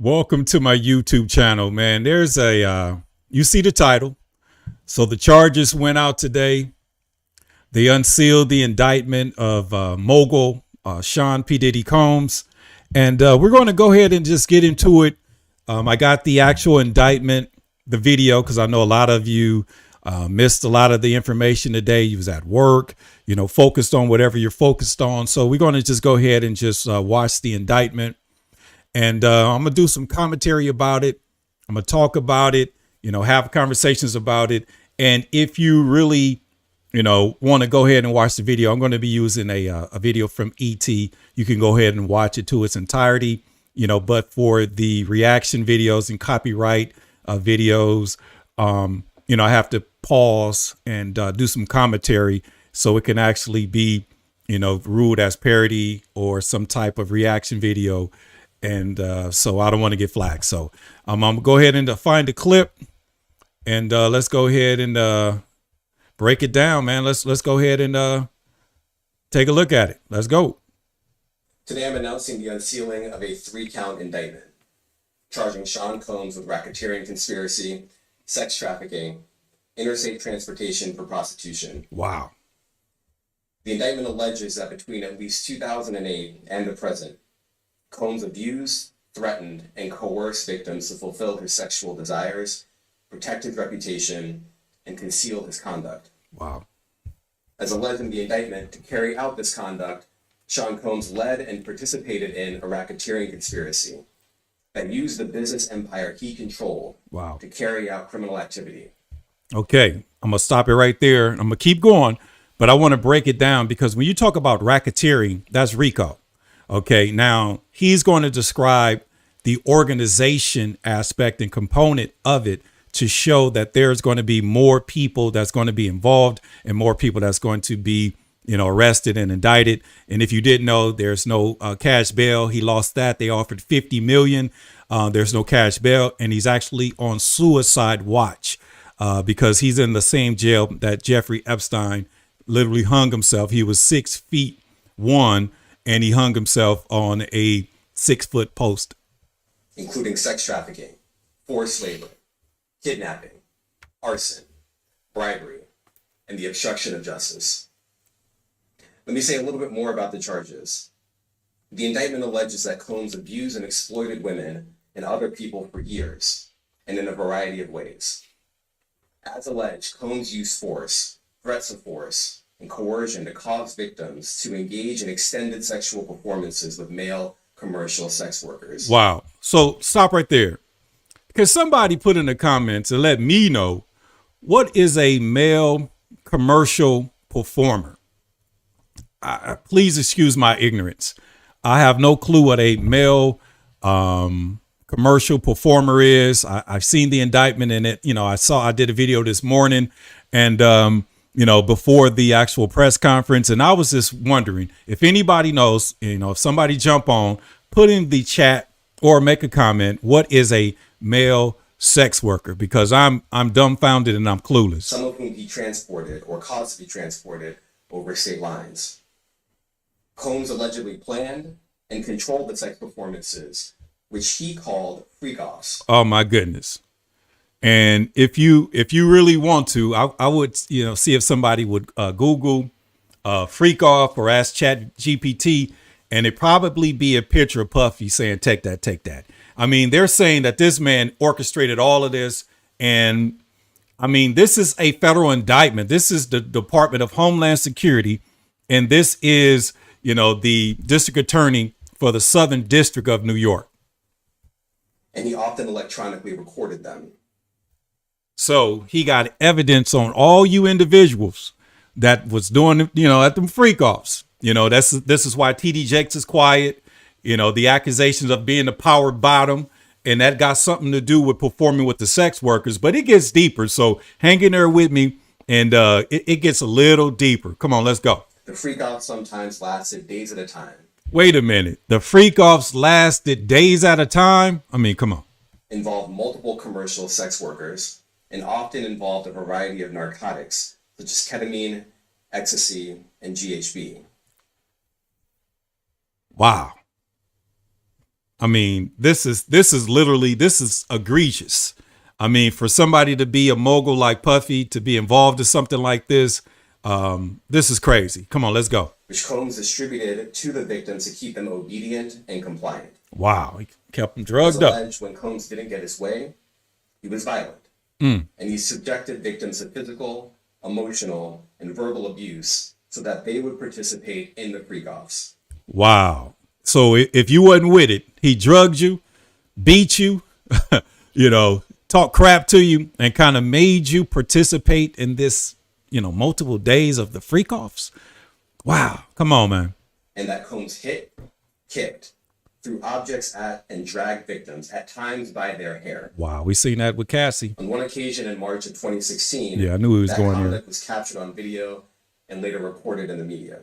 Welcome to my YouTube channel, man. There's you see the title. So the charges went out today. They unsealed the indictment of mogul Sean P. Diddy Combs. And we're going to go ahead and just get into it. I got the actual indictment, the video, because I know a lot of you missed a lot of the information today. You was at work, focused on whatever you're focused on. So we're going to just go ahead and just watch the indictment. And I'm going to do some commentary about it. I'm going to talk about it, have conversations about it. And if you really, want to go ahead and watch the video, I'm going to be using a video from ET. You can go ahead and watch it to its entirety, but for the reaction videos and copyright videos, I have to pause and do some commentary so it can actually be, ruled as parody or some type of reaction video. And so I don't want to get flagged. So I'm going to go ahead and find the clip and let's go ahead and break it down, man. Let's go ahead and take a look at it. Let's go. Today I'm announcing the unsealing of a 3-count indictment charging Sean Combs with racketeering conspiracy, sex trafficking, interstate transportation for prostitution. Wow. The indictment alleges that between at least 2008 and the present, Combs abused, threatened, and coerced victims to fulfill his sexual desires, protect his reputation, and conceal his conduct. Wow. As alleged in the indictment, to carry out this conduct, Sean Combs led and participated in a racketeering conspiracy that used the business empire he controlled to carry out criminal activity. Okay, I'm going to stop it right there. I'm going to keep going, but I want to break it down because when you talk about racketeering, that's RICO. Okay, now he's going to describe the organization aspect and component of it to show that there's going to be more people that's going to be involved and more people that's going to be, arrested and indicted. And if you didn't know, there's no cash bail. He lost that. They offered 50 million. There's no cash bail. And he's actually on suicide watch because he's in the same jail that Jeffrey Epstein literally hung himself. He was 6'1", and he hung himself on a 6-foot post. Including sex trafficking, forced labor, kidnapping, arson, bribery, and the obstruction of justice. Let me say a little bit more about the charges. The indictment alleges that Combs abused and exploited women and other people for years, and in a variety of ways. As alleged, Combs used force, threats of force, and coercion to cause victims to engage in extended sexual performances with male commercial sex workers. Wow. So stop right there. Because somebody put in the comments and let me know, what is a male commercial performer? Please excuse my ignorance. I have no clue what a male commercial performer is. I've seen the indictment in it. I did a video this morning and before the actual press conference. And I was just wondering if anybody knows, if somebody jump on, put in the chat or make a comment. What is a male sex worker? Because I'm dumbfounded and I'm clueless. Some of whom he transported or caused to be transported over state lines. Combs allegedly planned and controlled the sex performances, which he called freak-offs. Oh my goodness. And if you really want to, I would, see if somebody would Google freak off or ask Chat GPT, and it probably be a picture of Puffy saying, take that, take that. I mean, they're saying that this man orchestrated all of this. And I mean, this is a federal indictment. This is the Department of Homeland Security. And this is, the district attorney for the Southern District of New York. And he often electronically recorded them. So he got evidence on all you individuals that was doing, at them freak offs. This is why TD Jakes is quiet. The accusations of being the power bottom, and that got something to do with performing with the sex workers. But it gets deeper. So hang in there with me, and it gets a little deeper. Come on, let's go. The freak offs sometimes lasted days at a time. Wait a minute. The freak offs lasted days at a time? I mean, come on. Involved multiple commercial sex workers and often involved a variety of narcotics such as ketamine, ecstasy, and GHB. Wow. I mean, this is literally, this is egregious. I mean, for somebody to be a mogul like Puffy to be involved in something like this, this is crazy. Come on, let's go. Which Combs distributed to the victims to keep them obedient and compliant. Wow, he kept them As drugged up. alleged, when Combs didn't get his way, he was violent. And he subjected victims to physical, emotional, and verbal abuse so that they would participate in the freak-offs. Wow. So if you wasn't with it, he drugged you, beat you, you know, talk crap to you, and kind of made you participate in this, you know, multiple days of the freak-offs. Wow. Come on, man. And that Combs hit, kicked, threw objects at, and dragged victims, at times by their hair. Wow. We seen that with Cassie. On one occasion in March of 2016, Yeah, I knew he was going here. That was captured on video and later reported in the media.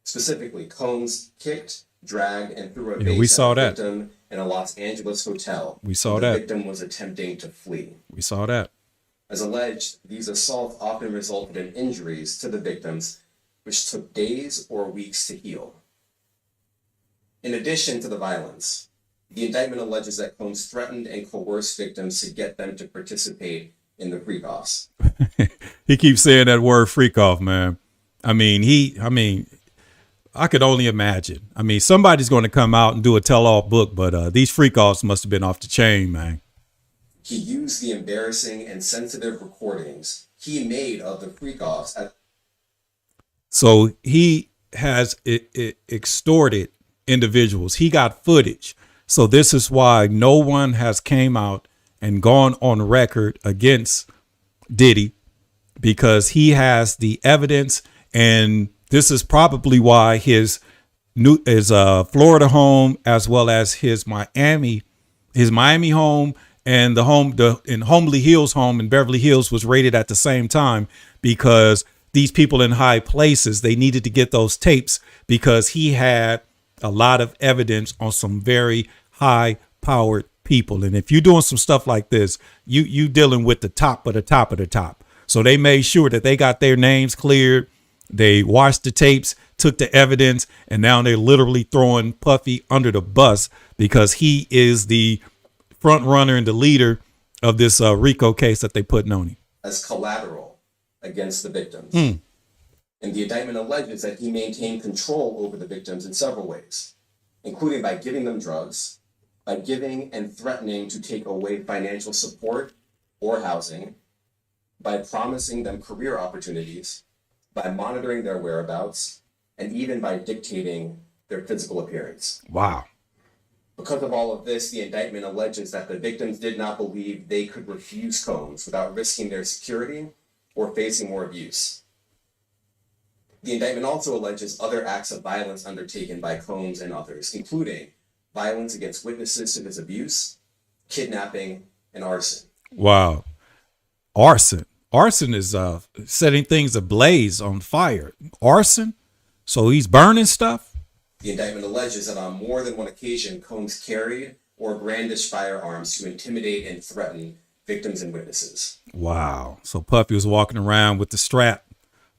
Specifically, Combs kicked, dragged, and threw a vase at a victim in a Los Angeles hotel. We saw that. that. The victim was attempting to flee. We saw that. As alleged, these assaults often resulted in injuries to the victims, which took days or weeks to heal. In addition to the violence, the indictment alleges that Combs threatened and coerced victims to get them to participate in the freak-offs. He keeps saying that word freak-off, man. I mean, I could only imagine. I mean, somebody's going to come out and do a tell-all book, but these freak-offs must have been off the chain, man. He used the embarrassing and sensitive recordings he made of the freak-offs. So he has extorted individuals. He got footage. So this is why no one has came out and gone on record against Diddy, because he has the evidence. And this is probably why his Florida home, as well as his Miami home, and in Homely Hills home in Beverly Hills was raided at the same time, because these people in high places, they needed to get those tapes because he had a lot of evidence on some very high powered people. And if you're doing some stuff like this, you dealing with the top of the top of the top. So they made sure that they got their names cleared. They watched the tapes, took the evidence, and now they're literally throwing Puffy under the bus because he is the front runner and the leader of this RICO case that they put on him. As collateral against the victims. And the indictment alleges that he maintained control over the victims in several ways, including by giving them drugs, by giving and threatening to take away financial support or housing, by promising them career opportunities, by monitoring their whereabouts, and even by dictating their physical appearance. Wow. Because of all of this, the indictment alleges that the victims did not believe they could refuse Combs without risking their security or facing more abuse. The indictment also alleges other acts of violence undertaken by Combs and others, including violence against witnesses to his abuse, kidnapping, and arson. Wow. Arson. Arson is setting things ablaze, on fire. Arson? So he's burning stuff? The indictment alleges that on more than one occasion, Combs carried or brandished firearms to intimidate and threaten victims and witnesses. Wow. So Puffy was walking around with the strap.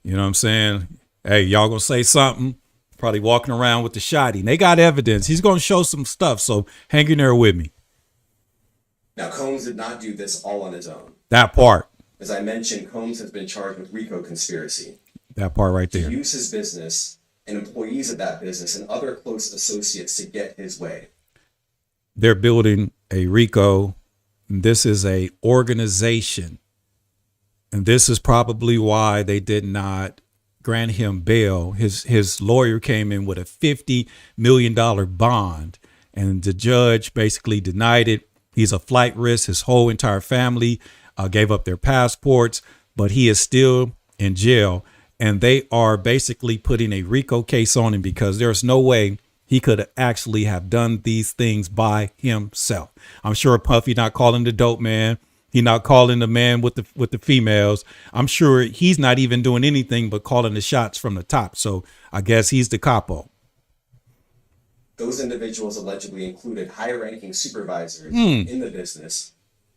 You know what I'm saying? Hey, y'all gonna say something? Probably walking around with the shotty. And they got evidence. He's gonna show some stuff. So hang in there with me. Now, Combs did not do this all on his own. That part. As I mentioned, Combs has been charged with RICO conspiracy. That part right there. To use his business and employees of that business and other close associates to get his way. They're building a RICO. This is a organization. And this is probably why they did not grant him bail. His lawyer came in with a $50 million bond, and the judge basically denied it. He's a flight risk. His whole entire family gave up their passports, but he is still in jail. And they are basically putting a RICO case on him because there's no way he could actually have done these things by himself. I'm sure Puffy not calling the dope man. He not calling the man with the females. I'm sure he's not even doing anything but calling the shots from the top. So I guess he's the capo. Those individuals allegedly included high-ranking supervisors in the business,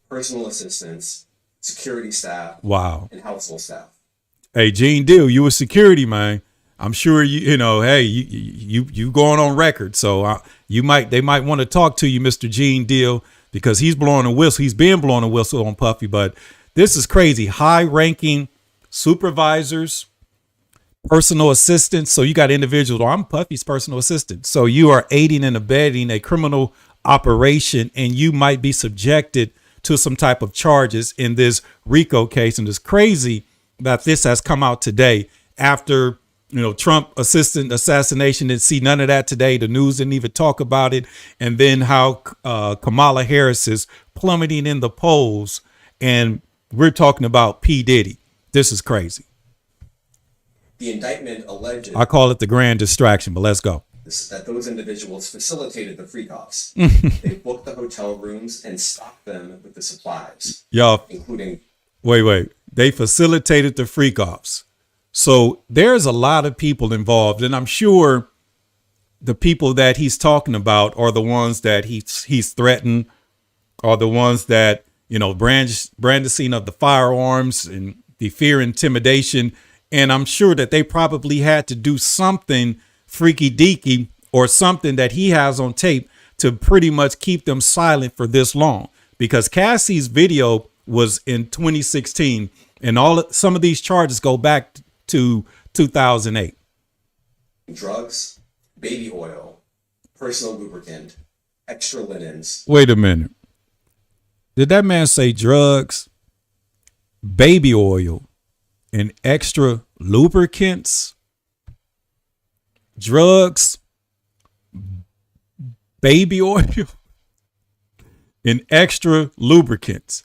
personal assistants, security staff, wow, and household staff. Hey, Gene Deal, you a security man. I'm sure you know, hey, you going on record, so they might want to talk to you, Mr. Gene Deal, because he's blowing a whistle. He's been blowing a whistle on Puffy, but this is crazy. High-ranking supervisors, personal assistants. So you got individuals. Oh, I'm Puffy's personal assistant. So you are aiding and abetting a criminal operation, and you might be subjected to some type of charges in this RICO case. And it's crazy that this has come out today after, you know, Trump assassination. Didn't see none of that today. The news didn't even talk about it. And then how Kamala Harris is plummeting in the polls. And we're talking about P. Diddy. This is crazy. The indictment alleges, I call it the grand distraction, but let's go. that those individuals facilitated the freak-offs. They booked the hotel rooms and stocked them with the supplies, Y'all, including... wait. They facilitated the freak-offs. So there's a lot of people involved, and I'm sure the people that he's talking about are the ones that he's threatened, are the ones that, you know, brandishing of the firearms and the fear, intimidation. And I'm sure that they probably had to do something freaky deaky or something that he has on tape to pretty much keep them silent for this long, because Cassie's video was in 2016 and some of these charges go back to 2008. Drugs, baby oil, personal lubricant, extra linens. Wait a minute. Did that man say drugs, baby oil, and extra lubricants? Drugs, baby oil, and extra lubricants.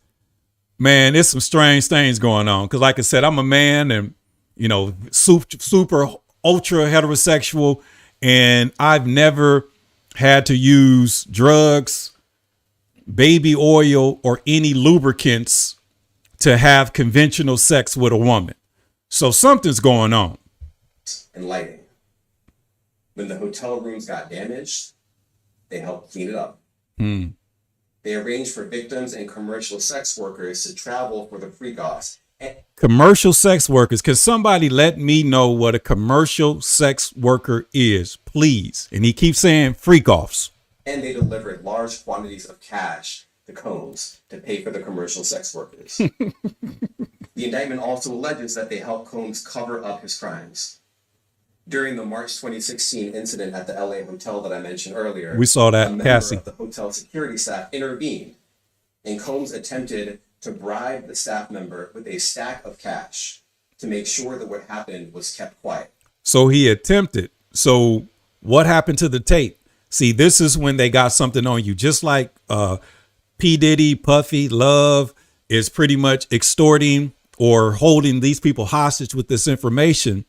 Man, there's some strange things going on. Because like I said, I'm a man and, you know, super ultra heterosexual. And I've never had to use drugs, baby oil, or any lubricants to have conventional sex with a woman. So something's going on. And lighting. When the hotel rooms got damaged, they helped clean it up. They arranged for victims and commercial sex workers to travel for the freak-offs. Commercial sex workers. Can somebody let me know what a commercial sex worker is, please? And he keeps saying freak-offs. And they delivered large quantities of cash to Combs to pay for the commercial sex workers. The indictment also alleges that they helped Combs cover up his crimes. During the March 2016 incident at the LA hotel that I mentioned earlier, we saw that a member Cassie of the hotel security staff intervened, and Combs attempted to bribe the staff member with a stack of cash to make sure that what happened was kept quiet. So he attempted. So what happened to the tape? See, this is when they got something on you, just like P. Diddy, Puffy, Love is pretty much extorting or holding these people hostage with this information.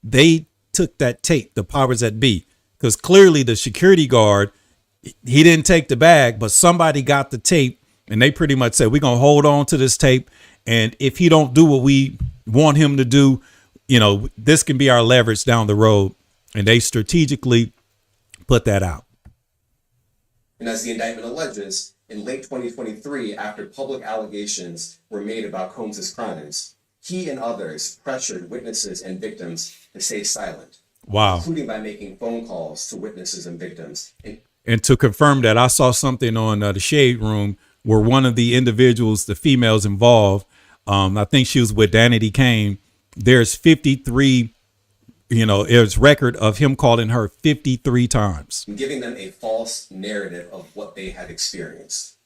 They took that tape, the powers that be, because clearly the security guard, he didn't take the bag, but somebody got the tape and they pretty much said, we're going to hold on to this tape. And if he don't do what we want him to do, you know, this can be our leverage down the road. And they strategically put that out. And as the indictment alleges, in late 2023, after public allegations were made about Combs' crimes, he and others pressured witnesses and victims to stay silent. Wow. Including by making phone calls to witnesses and victims. And to confirm that, I saw something on the Shade Room where one of the individuals, the females involved, I think she was with Danity Kane. There's 53, you know, there's record of him calling her 53 times. Giving them a false narrative of what they had experienced.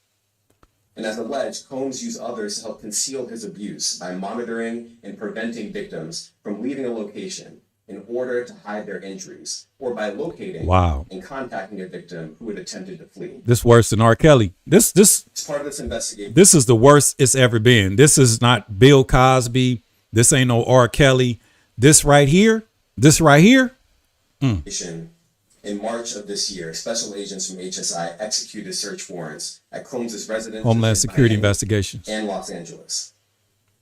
And as alleged, Combs used others to help conceal his abuse by monitoring and preventing victims from leaving a location in order to hide their injuries, or by locating and contacting a victim who had attempted to flee. This worse than R. Kelly. This as part of this investigation. This is the worst it's ever been. This is not Bill Cosby. This ain't no R. Kelly. This right here. In March of this year, special agents from HSI executed search warrants at Combs' residence, Homeland Security investigations, and Los Angeles.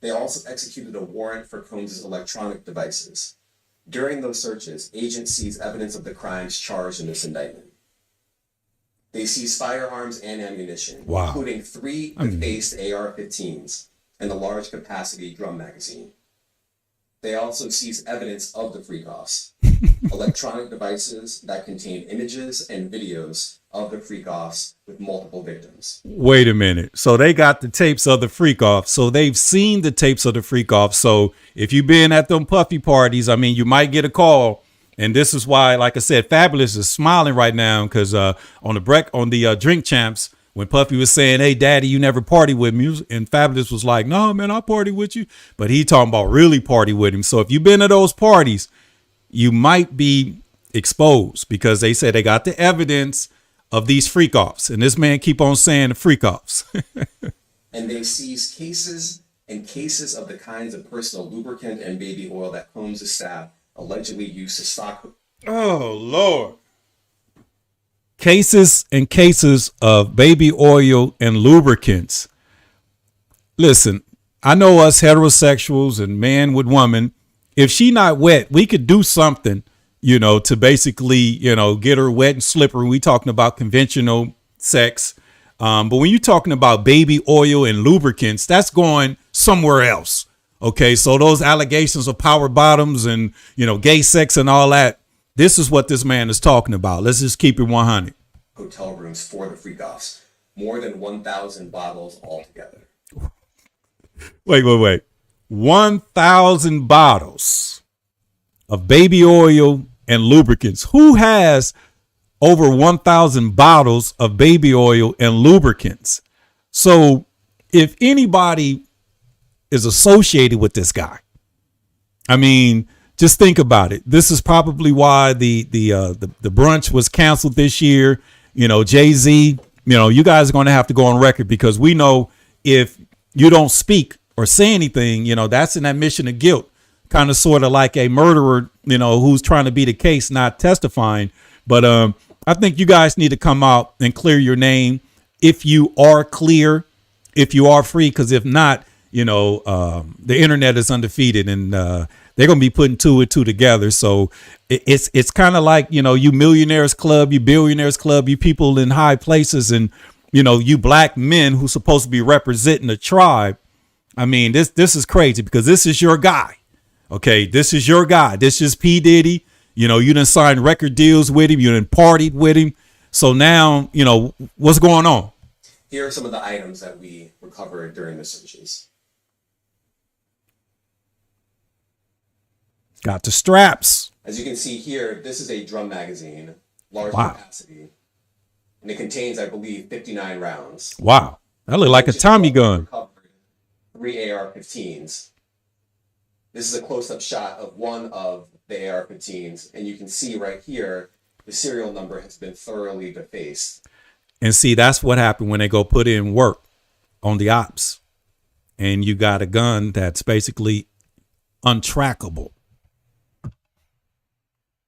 They also executed a warrant for Combs' electronic devices. During those searches, agents seized evidence of the crimes charged in this indictment. They seized firearms and ammunition, including 3 defaced AR-15s and a large capacity drum magazine. They also seized evidence of the freak-offs. Electronic devices that contain images and videos of the freak-offs with multiple victims. Wait a minute. So they got the tapes of the freak-off. So they've seen the tapes of the freak-off. So if you've been at them puffy parties, I mean, you might get a call. And this is why, like I said, Fabulous is smiling right now because on the Drink Champs, when Puffy was saying, "Hey, Daddy, you never party with me," and Fabulous was like, "No, man, I'll party with you." But he talking about really party with him. So if you've been to those parties, you might be exposed because they said they got the evidence of these freak-offs. And this man keep on saying the freak-offs. And they seized cases and cases of the kinds of personal lubricant and baby oil that Combs' staff allegedly used to stock. Oh, Lord. Cases and cases of baby oil and lubricants. Listen, I know us heterosexuals and man with woman, if she not wet, we could do something, to basically, get her wet and slippery. We talking about conventional sex. But when you're talking about baby oil and lubricants, that's going somewhere else. Okay, so those allegations of power bottoms and, gay sex and all that, this is what this man is talking about. Let's just keep it 100. Hotel rooms for the freak-offs. More than 1,000 bottles altogether. Wait. 1,000 bottles of baby oil and lubricants. Who has over 1,000 bottles of baby oil and lubricants? So if anybody is associated with this guy, I mean, just think about it. This is probably why the brunch was canceled this year. Jay-Z, you guys are going to have to go on record because we know if you don't speak or say anything, that's an admission of guilt, kind of sort of like a murderer, who's trying to beat a case, not testifying. But I think you guys need to come out and clear your name if you are clear, if you are free, because if not, the internet is undefeated and they're going to be putting two and two together. So it's kind of like, you millionaires club, you billionaires club, you people in high places and, you black men who supposed to be representing the tribe. I mean, this is crazy because this is your guy. OK, this is your guy. This is P. Diddy. You done signed record deals with him. You done partied with him. So now, what's going on? Here are some of the items that we recovered during the searches. Got the straps. As you can see here, this is a drum magazine, large capacity, and it contains, I believe, 59 rounds. Wow, that look like a Tommy gun. 3 AR-15s. This is a close-up shot of one of the AR-15s, and you can see right here, the serial number has been thoroughly defaced. And see, that's what happened when they go put in work on the ops, and you got a gun that's basically untrackable.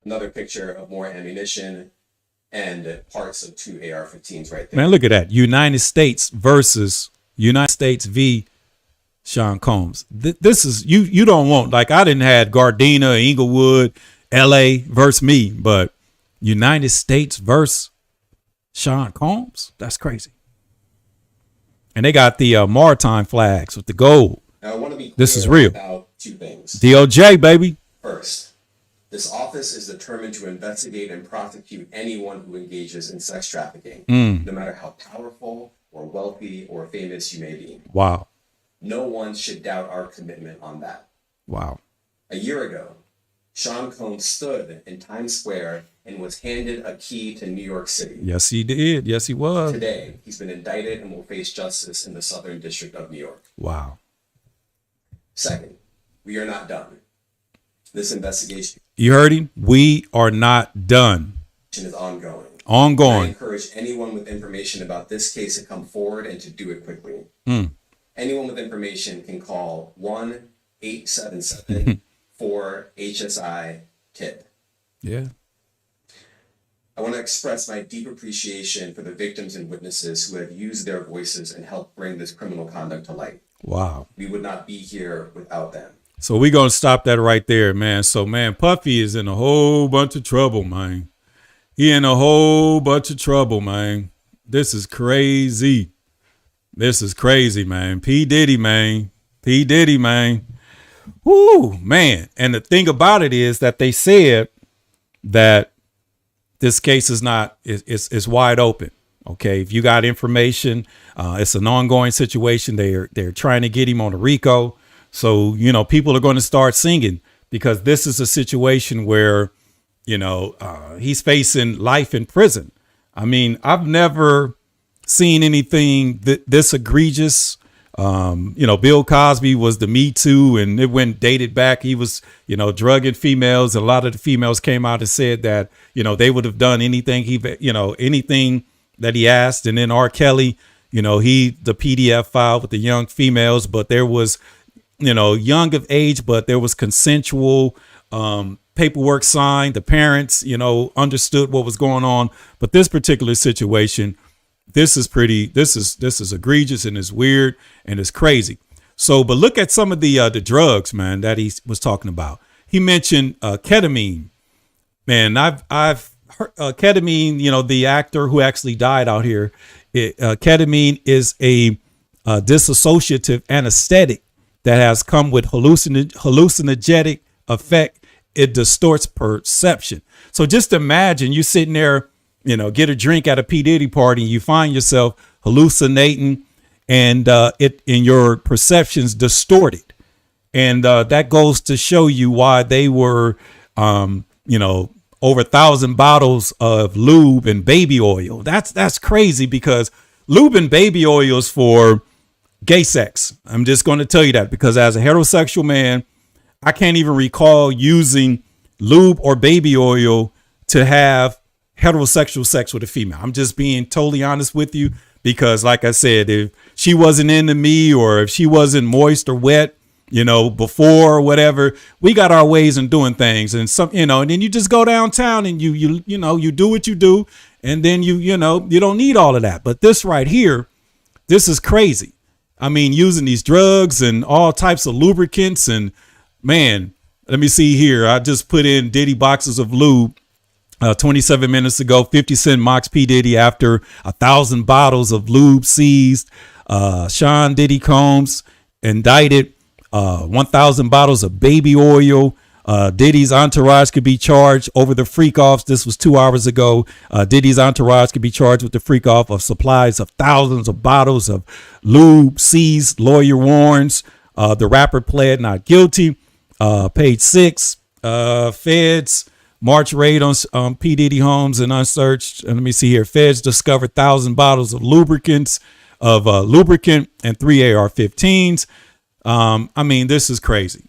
Another picture of more ammunition and parts of 2 AR-15s right there. Man, look at that. United States versus United States v. Sean Combs. This is, you don't want, like I didn't have Gardena, Inglewood, LA versus me, but United States versus Sean Combs. That's crazy. And they got the maritime flags with the gold. Now I want to be clear this is real. About 2 things. DOJ, baby. First, this office is determined to investigate and prosecute anyone who engages in sex trafficking, no matter how powerful or wealthy or famous you may be. Wow. No one should doubt our commitment on that. Wow. A year ago, Sean Combs stood in Times Square and was handed a key to New York City. Yes, he did. Yes, he was. Today, he's been indicted and will face justice in the Southern District of New York. Wow. Second, we are not done. This investigation. You heard him? We are not done. Is ongoing. Ongoing. I encourage anyone with information about this case to come forward and to do it quickly. Anyone with information can call 1-877-4-HSI-TIP. Yeah. I want to express my deep appreciation for the victims and witnesses who have used their voices and helped bring this criminal conduct to light. Wow. We would not be here without them. So we're going to stop that right there, man. So, man, Puffy is in a whole bunch of trouble, man. He in a whole bunch of trouble, man. This is crazy. This is crazy, man. P. Diddy, man. P. Diddy, man. Whoo, man. And the thing about it is that they said that this case is not, it's wide open. Okay. If you got information, it's an ongoing situation. They're trying to get him on a RICO. So, you know, people are going to start singing because this is a situation where, you know, he's facing life in prison. I mean, I've never seen anything this egregious. You know, Bill Cosby was the Me Too, and it went dated back. He was, you know, drugging females. A lot of the females came out and said that, you know, they would have done anything anything that he asked. And then R. Kelly, you know, the PDF file with the young females, but there was, you know, young of age, but there was consensual paperwork signed. The parents, you know, understood what was going on. But this particular situation, this is egregious and it's weird and it's crazy. So, but look at some of the drugs, man, that he was talking about. He mentioned ketamine. Man, I've heard ketamine, you know, the actor who actually died out here. Ketamine is a dissociative anesthetic that has come with hallucinogenic effect. It distorts perception. So just imagine you sitting there, you know, get a drink at a P. Diddy party, and you find yourself hallucinating and your perceptions distorted. And that goes to show you why they were, you know, over 1,000 bottles of lube and baby oil. That's crazy because lube and baby oil is for gay sex. I'm just going to tell you that because as a heterosexual man, I can't even recall using lube or baby oil to have heterosexual sex with a female. I'm just being totally honest with you because, like I said, if she wasn't into me or if she wasn't moist or wet, you know, before or whatever, we got our ways in doing things. And some, you know, and then you just go downtown and you know, you do what you do. And then you know, you don't need all of that. But this right here, this is crazy. I mean, using these drugs and all types of lubricants and, man, let me see here. I just put in Diddy boxes of lube 27 minutes ago. 50 Cent mocks P. Diddy after 1,000 bottles of lube seized. Sean Diddy Combs indicted. 1,000 bottles of baby oil. Diddy's entourage could be charged over the freak offs. This was 2 hours ago. Diddy's entourage could be charged with the freak off of supplies of thousands of bottles of lube seized. Lawyer warns. The rapper pled not guilty. Page 6, feds March raid on P. Diddy homes and unsearched. And let me see here. Feds discovered 1,000 bottles of lubricant and 3 AR-15s. I mean, this is crazy.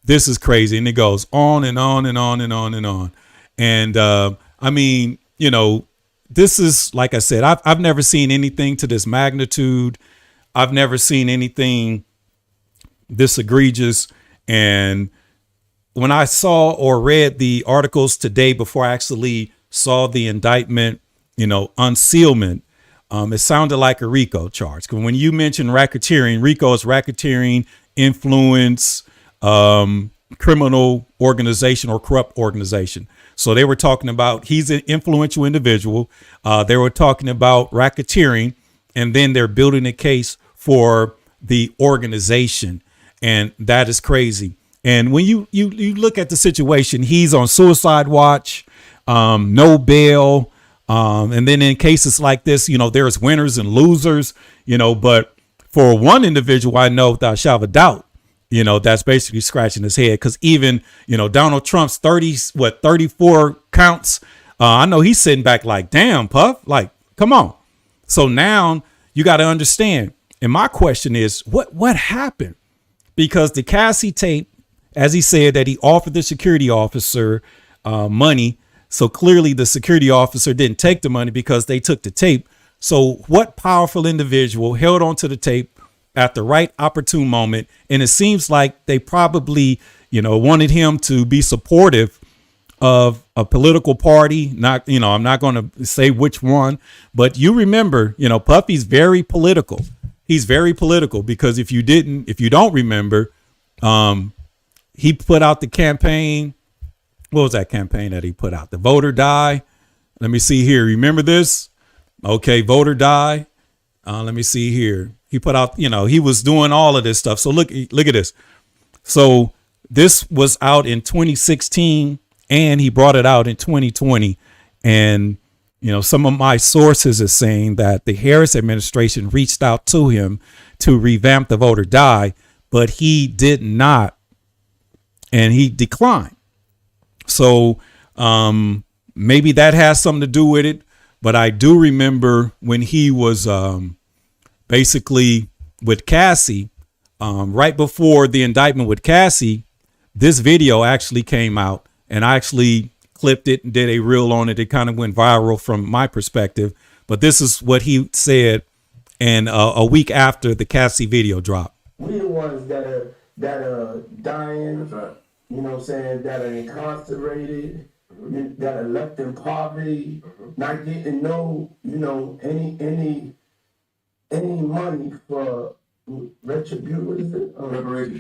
This is crazy. And it goes on and on and on and on and on. And I mean, you know, this is, like I said, I've never seen anything to this magnitude. I've never seen anything this egregious. And when I saw or read the articles today before I actually saw the indictment, you know, unsealment, it sounded like a RICO charge. Because when you mention racketeering, RICO is racketeering, influence, criminal organization or corrupt organization. So they were talking about he's an influential individual. They were talking about racketeering, and then they're building a case for the organization. And that is crazy. And when you look at the situation, he's on suicide watch, no bail. And then in cases like this, you know, there's winners and losers, you know, but for one individual, I know without a shadow of a doubt, you know, that's basically scratching his head. Because even, you know, Donald Trump's 34 counts. I know he's sitting back like, damn, Puff, like, come on. So now you got to understand. And my question is, what happened? Because the Cassie tape, as he said, that he offered the security officer money. So clearly the security officer didn't take the money because they took the tape. So what powerful individual held onto the tape at the right opportune moment? And it seems like they probably, you know, wanted him to be supportive of a political party. Not, you know, I'm not going to say which one, but you remember, you know, Puffy's very political. He's very political because if you don't remember, he put out the campaign. What was that campaign that he put out? The Vote or Die. Let me see here. Remember this? Okay. Vote or Die. Let me see here. He put out, you know, he was doing all of this stuff. So look at this. So This was out in 2016 and he brought it out in 2020. And, you know, some of my sources are saying that the Harris administration reached out to him to revamp the vote or die, but he did not. And he declined. So maybe that has something to do with it. But I do remember when he was basically with Cassie, right before the indictment with Cassie, this video actually came out, and I actually clipped it and did a reel on it. It kind of went viral from my perspective. But this is what he said, and a week after the Cassie video dropped. We the ones that are dying, you know what I'm saying, that are incarcerated, that are left in poverty, not getting any money for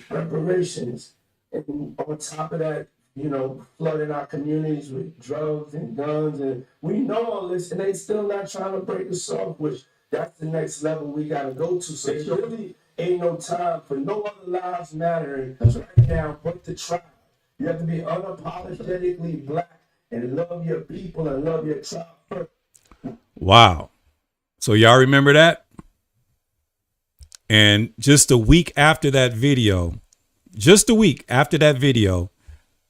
reparations. And on top of that, you know, flooding our communities with drugs and guns, and we know all this, and they still not trying to break us off, which that's the next level we gotta go to. So it really ain't no time for no other lives mattering right now but the tribe. You have to be unapologetically black and love your people and love your tribe first. Wow. So y'all remember that? And just a week after that video,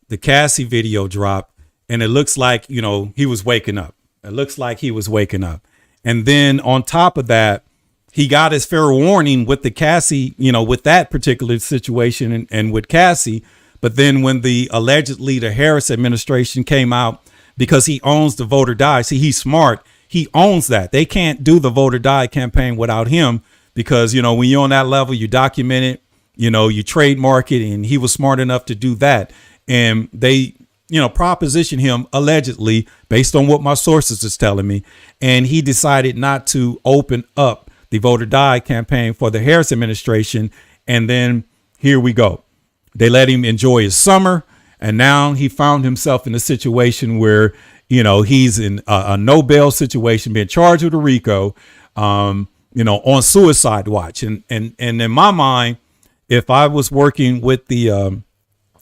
the Cassie video dropped, and it looks like, you know, he was waking up. And then on top of that, he got his fair warning with the Cassie, you know, with that particular situation and with Cassie. But then when the allegedly the Harris administration came out, because he owns the vote or die. See, he's smart. He owns that. They can't do the vote or die campaign without him, because, you know, when you're on that level, you document it, you know, you trademark it. And he was smart enough to do that. And they, you know, proposition him allegedly based on what my sources is telling me. And he decided not to open up the vote or die campaign for the Harris administration. And then here we go. They let him enjoy his summer. And now he found himself in a situation where, you know, he's in a no bail situation, being charged with a RICO, you know, on suicide watch. And in my mind, if I was working with the,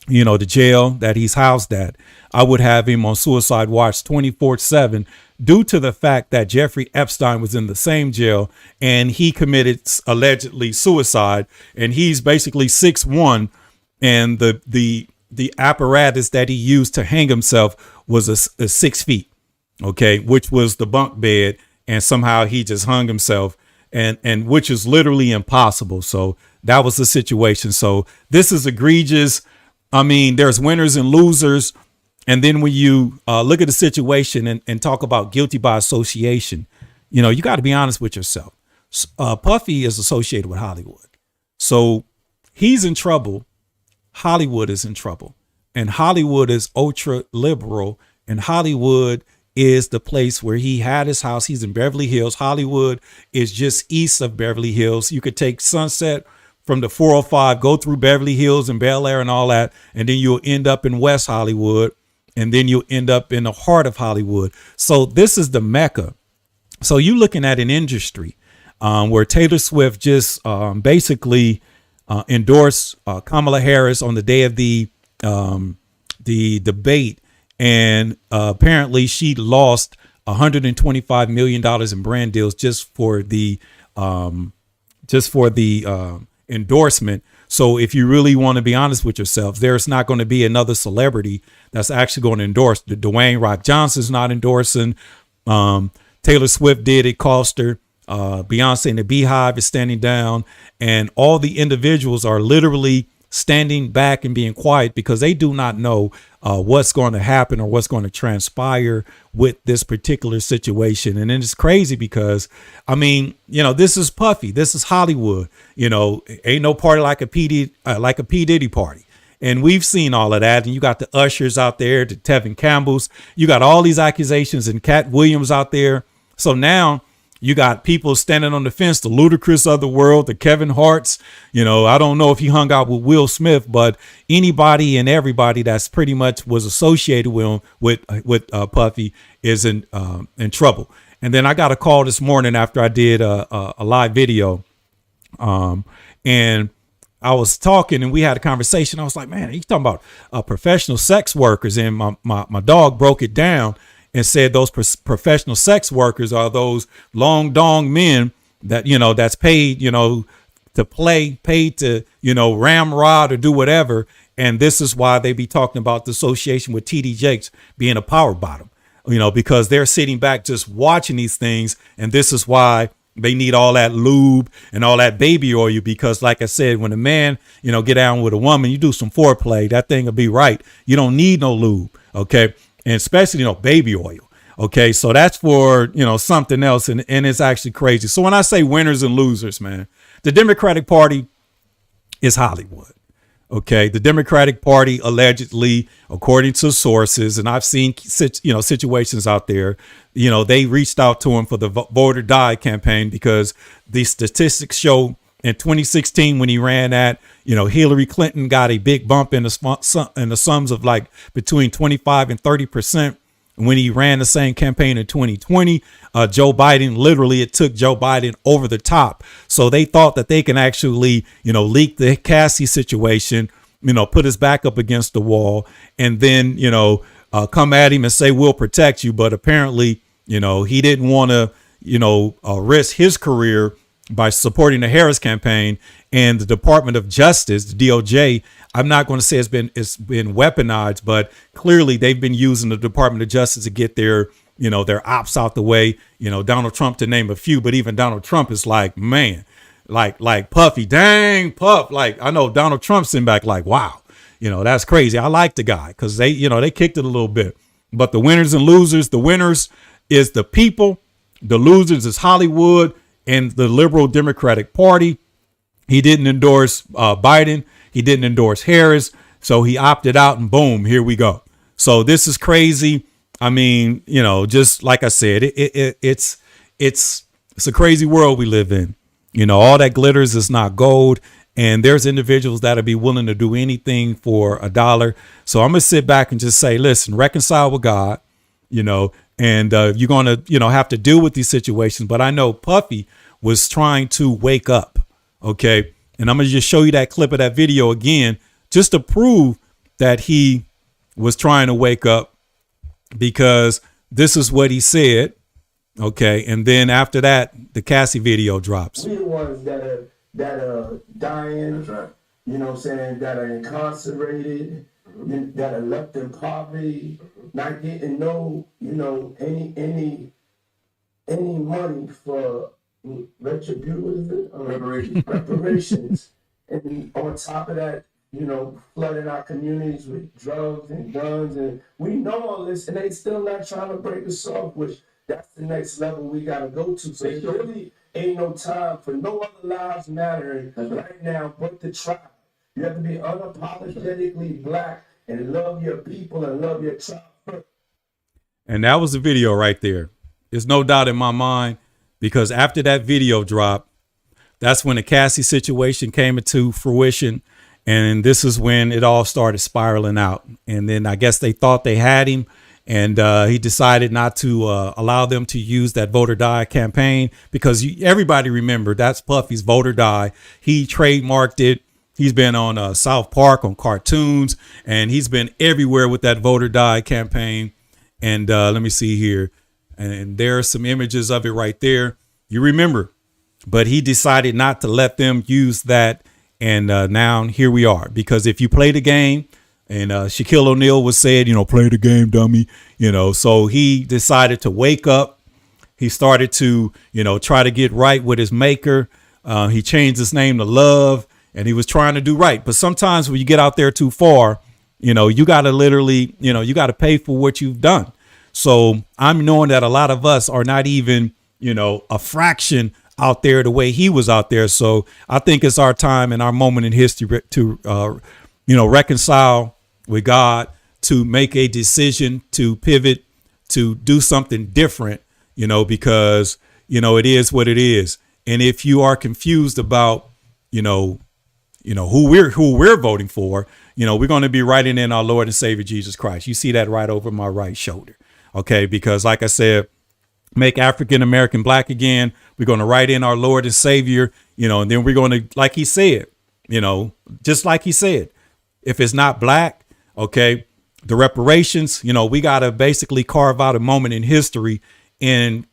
you know, the jail that he's housed at, I would have him on suicide watch 24/7, due to the fact that Jeffrey Epstein was in the same jail and he committed allegedly suicide, and he's basically 6'1", and the apparatus that he used to hang himself was a 6 feet, okay, which was the bunk bed, and somehow he just hung himself, and which is literally impossible. So that was the situation. So this is egregious. I mean, there's winners and losers. And then when you look at the situation and talk about guilty by association, you know, you got to be honest with yourself. Puffy is associated with Hollywood. So he's in trouble. Hollywood is in trouble. And Hollywood is ultra liberal. And Hollywood is the place where he had his house. He's in Beverly Hills. Hollywood is just east of Beverly Hills. You could take Sunset from the 405, go through Beverly Hills and Bel Air and all that, and then you'll end up in West Hollywood, and then you'll end up in the heart of Hollywood. So this is the Mecca. So you're looking at an industry where Taylor Swift just basically endorsed Kamala Harris on the day of the debate, and apparently she lost $125 million in brand deals just for the endorsement. So if you really want to be honest with yourselves, there's not going to be another celebrity that's actually going to endorse. The Dwayne Rock Johnson's not endorsing. Taylor Swift did. It cost her. Beyonce and the Beehive is standing down, and all the individuals are literally standing back and being quiet because they do not know what's going to happen or what's going to transpire with this particular situation. And then it's crazy because, I mean, you know, this is Puffy. This is Hollywood. You know, ain't no party like a P. Diddy party. And we've seen all of that. And you got the Ushers out there, the Tevin Campbells. You got all these accusations, and Cat Williams out there. So now you got people standing on the fence, the Ludacris of the world, the Kevin Harts. You know, I don't know if he hung out with Will Smith, but anybody and everybody that's pretty much was associated with Puffy is in trouble. And then I got a call this morning after I did a live video, and I was talking and we had a conversation. I was like, man, he's talking about professional sex workers. And my dog broke it down and said those professional sex workers are those long dong men that, that's paid, to play, paid to, ramrod or do whatever. And this is why they be talking about the association with TD Jakes being a power bottom, because they're sitting back just watching these things. And this is why they need all that lube and all that baby oil, because like I said, when a man, get down with a woman, you do some foreplay, that thing will be right. You don't need no lube. Okay. And especially, baby oil. Okay. So that's for, something else. And it's actually crazy. So when I say winners and losers, man, the Democratic Party is Hollywood. Okay. The Democratic Party allegedly, according to sources, and I've seen, situations out there, they reached out to him for the vote or die campaign because the statistics show in 2016 when he ran that, Hillary Clinton got a big bump in the sums of like between 25 and 30%. When he ran the same campaign in 2020, Joe Biden, literally, it took Joe Biden over the top. So they thought that they can actually, leak the Cassie situation, put his back up against the wall and then, come at him and say, we'll protect you. But apparently, he didn't want to, risk his career by supporting the Harris campaign. And the Department of Justice, the DOJ, I'm not going to say it's been weaponized, but clearly they've been using the Department of Justice to get their ops out the way. Donald Trump, to name a few, but even Donald Trump is like, man, like Puffy, dang Puff. Like, I know Donald Trump's sitting back like, wow, that's crazy. I like the guy because they kicked it a little bit. But the winners and losers, the winners is the people. The losers is Hollywood and the liberal Democratic Party. He didn't endorse Biden. He didn't endorse Harris. So he opted out and boom, here we go. So this is crazy. I mean, just like I said, it's a crazy world we live in. All that glitters is not gold. And there's individuals that'll be willing to do anything for $1. So I'm going to sit back and just say, listen, reconcile with God, and you're going to, have to deal with these situations. But I know Puffy was trying to wake up. OK, and I'm going to just show you that clip of that video again, just to prove that he was trying to wake up, because this is what he said. OK, and then after that, the Cassie video drops. We're the ones that are dying. That's right. That are incarcerated, that are left in poverty, not getting any money for reparations. And on top of that, flooding our communities with drugs and guns, and we know all this, and they still not trying to break us off, which that's the next level we gotta go to. So there really ain't no time for no other lives mattering right now but the tribe. You have to be unapologetically black and love your people and love your tribe. And that was the video right there. There's no doubt in my mind, because after that video dropped, that's when the Cassie situation came into fruition. And this is when it all started spiraling out. And then I guess they thought they had him, and he decided not to allow them to use that vote or die campaign, because everybody remember that's Puffy's vote or die. He trademarked it. He's been on South Park on cartoons, and he's been everywhere with that vote or die campaign. And let me see here. And there are some images of it right there. You remember, but he decided not to let them use that. And now here we are, because if you play the game, and Shaquille O'Neal was said, play the game, dummy, so he decided to wake up. He started to, try to get right with his maker. He changed his name to Love, and he was trying to do right. But sometimes when you get out there too far, you got to literally, you got to pay for what you've done. So I'm knowing that a lot of us are not even, a fraction out there the way he was out there. So I think it's our time and our moment in history to, reconcile with God, to make a decision, to pivot, to do something different, because, it is what it is. And if you are confused about, who we're voting for, we're going to be writing in our Lord and Savior, Jesus Christ. You see that right over my right shoulder. OK, because like I said, make African American black again. We're going to write in our Lord and Savior, and then we're going to, like he said, just like he said, if it's not black, okay, the reparations, we got to basically carve out a moment in history and,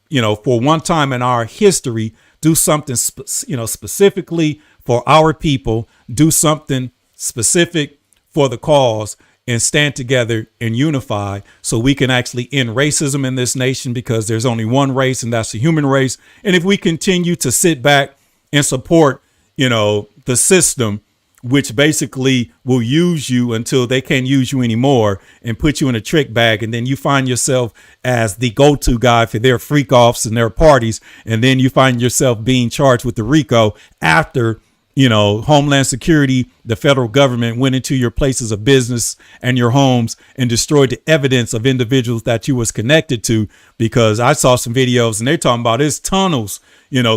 for one time in our history, do something, specifically for our people, do something specific for the cause and stand together and unify so we can actually end racism in this nation, because there's only one race and that's the human race. And if we continue to sit back and support, the system, which basically will use you until they can't use you anymore and put you in a trick bag. And then you find yourself as the go-to guy for their freak offs and their parties. And then you find yourself being charged with the RICO after, Homeland Security, the federal government went into your places of business and your homes and destroyed the evidence of individuals that you was connected to. Because I saw some videos and they're talking about it's tunnels,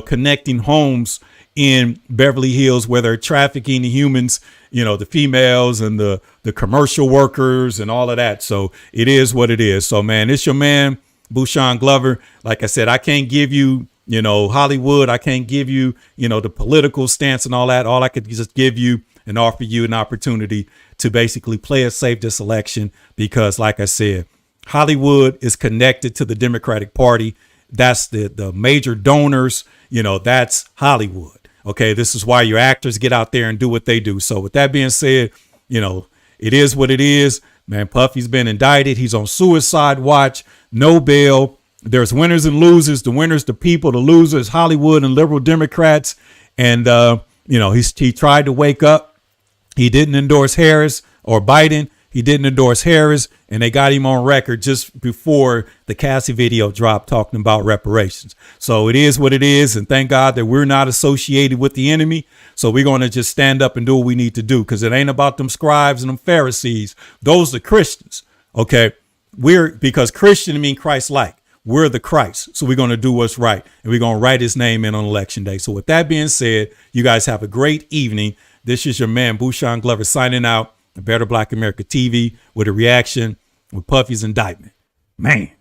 connecting homes in Beverly Hills where they're trafficking the humans, the females and the commercial workers and all of that. So it is what it is. So, man, it's your man, Bushan Glover. Like I said, I can't give you, Hollywood. I can't give you, the political stance and all that. All I could just give you and offer you an opportunity to basically play it safe this election, because like I said, Hollywood is connected to the Democratic Party. That's the major donors, that's Hollywood. Okay, this is why your actors get out there and do what they do. So with that being said, it is what it is. Man, Puffy's been indicted. He's on suicide watch, no bail. There's winners and losers. The winners, the people, the losers, Hollywood and liberal Democrats. And, he tried to wake up. He didn't endorse Harris or Biden. He didn't endorse Harris, and they got him on record just before the Cassie video dropped talking about reparations. So it is what it is. And thank God that we're not associated with the enemy. So we're going to just stand up and do what we need to do, because it ain't about them scribes and them Pharisees. Those are Christians. OK, because Christian mean Christ-like. We're the Christ. So we're going to do what's right. And we're going to write his name in on election day. So with that being said, you guys have a great evening. This is your man, Bushan Glover, signing out. The Better Black America TV with a reaction with Puffy's indictment. Man.